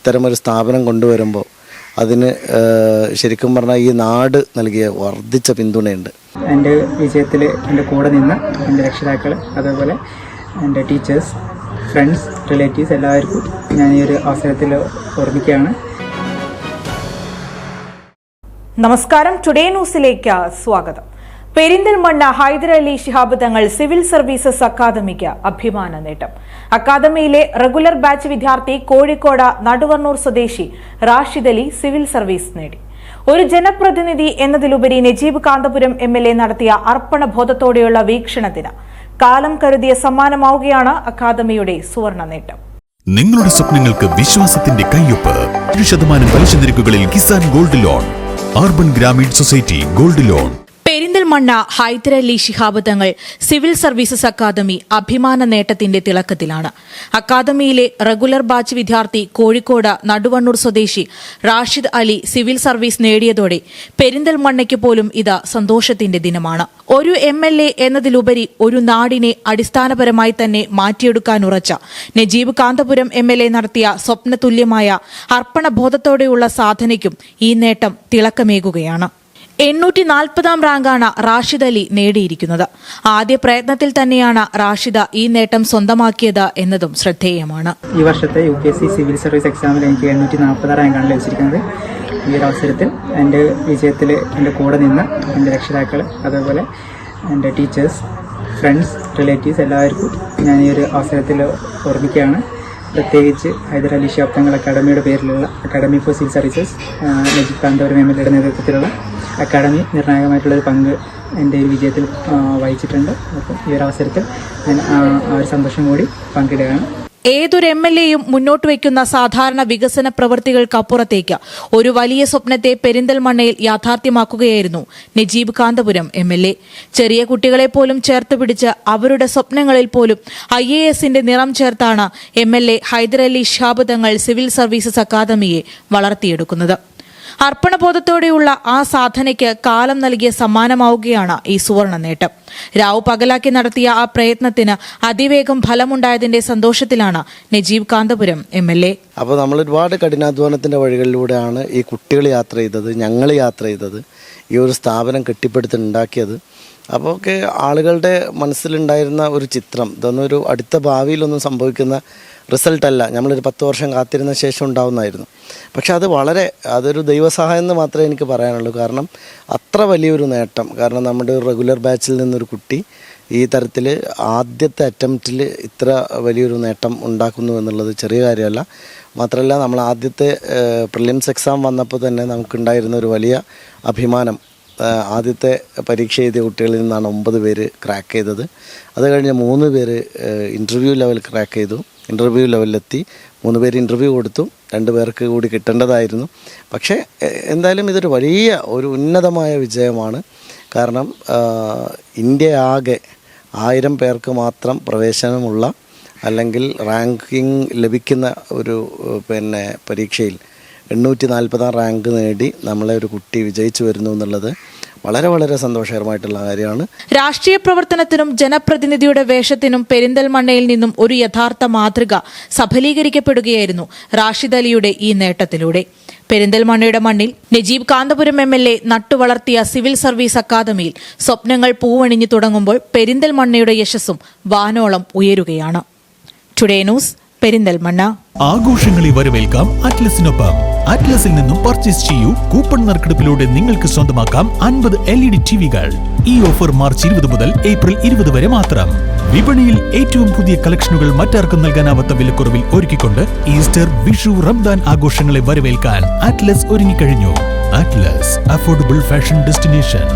ഇത്തരമൊരു സ്ഥാപനം കൊണ്ടുവരുമ്പോൾ അതിന് ശരിക്കും പറഞ്ഞാൽ ഈ നാട് നൽകിയ വർദ്ധിച്ച പിന്തുണയുണ്ട്. എൻ്റെ വിജയത്തിൽ എൻ്റെ കൂടെ നിന്ന് എൻ്റെ രക്ഷിതാക്കൾ, അതേപോലെ എൻ്റെ ടീച്ചേഴ്സ്, ഫ്രണ്ട്സ്, റിലേറ്റീവ്സ് എല്ലാവർക്കും ഞാൻ ഈ ഒരു അവസരത്തിൽ ഓർമ്മിക്കുകയാണ്. നമസ്കാരം, ടുഡേ ന്യൂസിലേക്ക് സ്വാഗതം. Perinthalmanna Hyderali Shihab Thangal civil services academic അഭിമാന നേട്ടം. അക്കാദമിയിലെ റെഗുലർ ബാച്ച് വിദ്യാർത്ഥി കോഴിക്കോട് നടുവണ്ണൂർ സ്വദേശി റാഷിദ് അലി സിവിൽ സർവീസ് നേടി. ഒരു ജനപ്രതിനിധി എന്നതിലുപരി നജീബ് കാന്തപുരം MLA നടത്തിയ അർപ്പണബോധത്തോടെയുള്ള വീക്ഷണത്തിന് കാലം കരുതിയ സമ്മാനമാവുകയാണ് അക്കാദമിയുടെ സുവർണ നേട്ടം. നിങ്ങളുടെ സ്വപ്നങ്ങൾക്ക് വിശ്വാസത്തിന്റെ കയ്യൊപ്പ്. 1% പലിശ നിരക്കുകളിൽ Kisan gold loan. Urban Grameen society gold loan. Perinthalmanna Hyderali Shihab Thangal civil services academy അഭിമാന നേട്ടത്തിന്റെ തിളക്കത്തിലാണ്. അക്കാദമിയിലെ റെഗുലർ ബാച്ച് വിദ്യാർത്ഥി കോഴിക്കോട് നടുവണ്ണൂർ സ്വദേശി റാഷിദ് അലി സിവിൽ സർവീസ് നേടിയതോടെ പെരിന്തൽമണ്ണയ്ക്ക് പോലും ഇത് സന്തോഷത്തിന്റെ ദിനമാണ്. ഒരു MLA എന്നതിലുപരി ഒരു നാടിനെ അടിസ്ഥാനപരമായി തന്നെ മാറ്റിയെടുക്കാനുറച്ച നജീബ് കാന്തപുരം MLA നടത്തിയ സ്വപ്നതുല്യമായ അർപ്പണബോധത്തോടെയുള്ള സാധനയ്ക്കും ഈ നേട്ടം തിളക്കമേകുകയാണ്. 840-ാം റാങ്കാണ് റാഷിദ് അലി നേടിയിരിക്കുന്നത്. ആദ്യ പ്രയത്നത്തിൽ തന്നെയാണ് റാഷിദ ഈ നേട്ടം സ്വന്തമാക്കിയത് എന്നതും ശ്രദ്ധേയമാണ്. ഈ വർഷത്തെ UPSC സിവിൽ സർവീസ് എക്സാമിൽ എനിക്ക് 840 റാങ്കാണ് ലഭിച്ചിരിക്കുന്നത്. ഈ ഒരു അവസരത്തിൽ എൻ്റെ വിജയത്തിൽ എൻ്റെ കൂടെ നിന്ന് എൻ്റെ രക്ഷിതാക്കൾ, അതേപോലെ എൻ്റെ ടീച്ചേഴ്സ്, ഫ്രണ്ട്സ്, റിലേറ്റീവ്സ് എല്ലാവർക്കും ഞാൻ ഈ ഒരു അവസരത്തിൽ ഓർമ്മിക്കുകയാണ്. പ്രത്യേകിച്ച് ഹൈദരലി ശിഹാബ് തങ്ങൾ അക്കാദമിയുടെ പേരിലുള്ള academy for civil services Najeeb Kanthapuram MLA നേതൃത്വത്തിലുള്ള അക്കാദമി നിർണായകമായിട്ടുള്ളൊരു പങ്ക് എൻ്റെ ഈ വിജയത്തിൽ വഹിച്ചിട്ടുണ്ട്. അപ്പം ഈ ഒരു അവസരത്തിൽ ഞാൻ ആ ഒരു സന്തോഷം കൂടി പങ്കിടുകയാണ്. ഏതൊരു MLAയും മുന്നോട്ട് വയ്ക്കുന്ന സാധാരണ വികസന പ്രവൃത്തികൾക്കപ്പുറത്തേക്ക് ഒരു വലിയ സ്വപ്നത്തെ പെരിന്തൽമണ്ണയിൽ യാഥാർത്ഥ്യമാക്കുകയായിരുന്നു നജീബ് കാന്തപുരം MLA. ചെറിയ കുട്ടികളെ പോലും ചേർത്ത് പിടിച്ച് അവരുടെ സ്വപ്നങ്ങളിൽ പോലും IASന്റെ നിറം ചേർത്താണ് MLA Hyderali Shihab Thangal civil services അക്കാദമിയെ വളർത്തിയെടുക്കുന്നത്. അർപ്പണബോധത്തോടെയുള്ള ആ സാധനയ്ക്ക് കാലം നൽകിയ സമ്മാനമാവുകയാണ് ഈ സുവർണ നേട്ടം. രാവ് പകലാക്കി നടത്തിയ ആ പ്രയത്നത്തിന് അതിവേഗം ഫലമുണ്ടായതിന്റെ സന്തോഷത്തിലാണ് നജീബ് കാന്തപുരം MLA. അപ്പോൾ നമ്മൾ ഒരുപാട് കഠിനാധ്വാനത്തിൻ്റെ വഴികളിലൂടെയാണ് ഈ കുട്ടികൾ യാത്ര ചെയ്തത്, ഞങ്ങൾ യാത്ര ചെയ്തത്, ഈ ഒരു സ്ഥാപനം കെട്ടിപ്പടുത്തുണ്ടാക്കിയത്. അപ്പോൾ ഒക്കെ ആളുകളുടെ മനസ്സിലുണ്ടായിരുന്ന ഒരു ചിത്രം, ഇതൊന്നും ഒരു അടുത്ത ഭാവിയിലൊന്നും സംഭവിക്കുന്ന റിസൾട്ടല്ല, നമ്മളൊരു 10 വർഷം കാത്തിരുന്ന ശേഷം ഉണ്ടാവുന്നതായിരുന്നു. പക്ഷെ അതൊരു ദൈവസഹായം എന്ന് മാത്രമേ എനിക്ക് പറയാനുള്ളൂ. കാരണം അത്ര വലിയൊരു നേട്ടം, കാരണം നമ്മുടെ റെഗുലർ ബാച്ചിൽ നിന്നൊരു കുട്ടി ഈ തരത്തിൽ ആദ്യത്തെ അറ്റംപ്റ്റിൽ ഇത്ര വലിയൊരു നേട്ടം ഉണ്ടാക്കുന്നു എന്നുള്ളത് ചെറിയ കാര്യമല്ല. മാത്രമല്ല, നമ്മൾ ആദ്യത്തെ പ്രിലിംസ് എക്സാം വന്നപ്പോൾ തന്നെ നമുക്കുണ്ടായിരുന്ന ഒരു വലിയ അഭിമാനം, ആദ്യത്തെ പരീക്ഷ എഴുതിയ കുട്ടികളിൽ നിന്നാണ് 9 പേര് ക്രാക്ക് ചെയ്തത്. അത് കഴിഞ്ഞ് 3 പേര് ഇൻ്റർവ്യൂ ലെവൽ ക്രാക്ക് ചെയ്തു. ഇൻ്റർവ്യൂ ലെവലിലെത്തി 3 പേര് ഇൻ്റർവ്യൂ കൊടുത്തു, 2 പേർക്ക് കൂടി കിട്ടേണ്ടതായിരുന്നു. പക്ഷേ എന്തായാലും ഇതൊരു വലിയ ഒരു ഉന്നതമായ വിജയമാണ്. കാരണം ഇന്ത്യ ആകെ 1000 പേർക്ക് മാത്രം പ്രവേശനമുള്ള അല്ലെങ്കിൽ റാങ്കിങ് ലഭിക്കുന്ന ഒരു പരീക്ഷയിൽ 840 റാങ്ക് നേടി നമ്മളെ ഒരു കുട്ടി വിജയിച്ചു വരുന്നു എന്നുള്ളത് വളരെ വളരെ സന്തോഷകരമായിട്ടുള്ള കാര്യമാണ്. രാഷ്ട്രീയ പ്രവർത്തനത്തിനും ജനപ്രതിനിധിയുടെ വേഷത്തിനും പെരിന്തൽമണ്ണയിൽ നിന്നും ഒരു യഥാർത്ഥ മാതൃക സഫലീകരിക്കപ്പെടുകയായിരുന്നു റാഷിദ് അലിയുടെ ഈ നേട്ടത്തിലൂടെ. പെരിന്തൽമണ്ണയുടെ മണ്ണിൽ നജീബ് കാന്തപുരം MLA നട്ടുവളർത്തിയ സിവിൽ സർവീസ് അക്കാദമിയിൽ സ്വപ്നങ്ങൾ പൂവണിഞ്ഞു തുടങ്ങുമ്പോൾ പെരിന്തൽമണ്ണയുടെ യശസ്സും വാനോളം ഉയരുകയാണ്. Today news, Perinthalmanna. ആഘോഷങ്ങളെ വരവേൽക്കാം അറ്റ്ലസിനൊപ്പം. അറ്റ്ലസിൽ നിന്നും പർച്ചേസ് ചെയ്യൂ. കൂപ്പൺ നറുക്കെടുപ്പിലൂടെ നിങ്ങൾക്ക് സ്വന്തമാക്കാം 50 LED TVകൾ. ഈ ഓഫർ മാർച്ച് 20 മുതൽ ഏപ്രിൽ 20 വരെ മാത്രം. വിപണിയിൽ ഏറ്റവും പുതിയ കളക്ഷനുകൾ മറ്റാർക്കും നൽകാനാവാത്ത വിലക്കുറവിൽ ഒരുക്കിക്കൊണ്ട് ഈസ്റ്റർ, വിഷു, റംദാൻ ആഘോഷങ്ങളെ വരവേൽക്കാൻ അറ്റ്ലസ് ഒരുങ്ങിക്കഴിഞ്ഞു. Atlas, affordable fashion destination.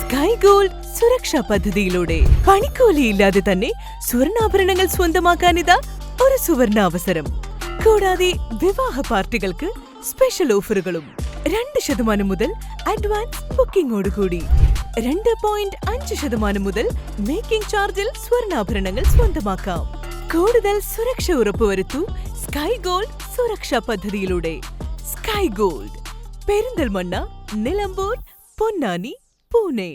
Sky gold സുരക്ഷാ പദ്ധതിയിലൂടെ പണിക്കൂലിയില്ലാതെ തന്നെ സ്വർണ്ണാഭരണങ്ങൾ സ്വന്തമാക്കാനിതാ ഒരു സുവർണാവസരം. കൂടാതെ വിവാഹ പാർട്ടികൾക്ക് സ്പെഷ്യൽ ഓഫറുകളും. 2% മുതൽ അഡ്വാൻസ് ബുക്കിംഗോടുകൂടി 2.5% മുതൽ മേക്കിംഗ് ചാർജിൽ സ്വർണ്ണാഭരണങ്ങൾ സ്വന്തമാക്കാം. കൂടുതൽ സുരക്ഷ ഉറപ്പുവരുത്തൂ സ്കൈ ഗോൾഡ് സുരക്ഷാ പദ്ധതിയിലൂടെ. Sky gold, Perinthalmanna, Nilambur, Ponnani, Pune.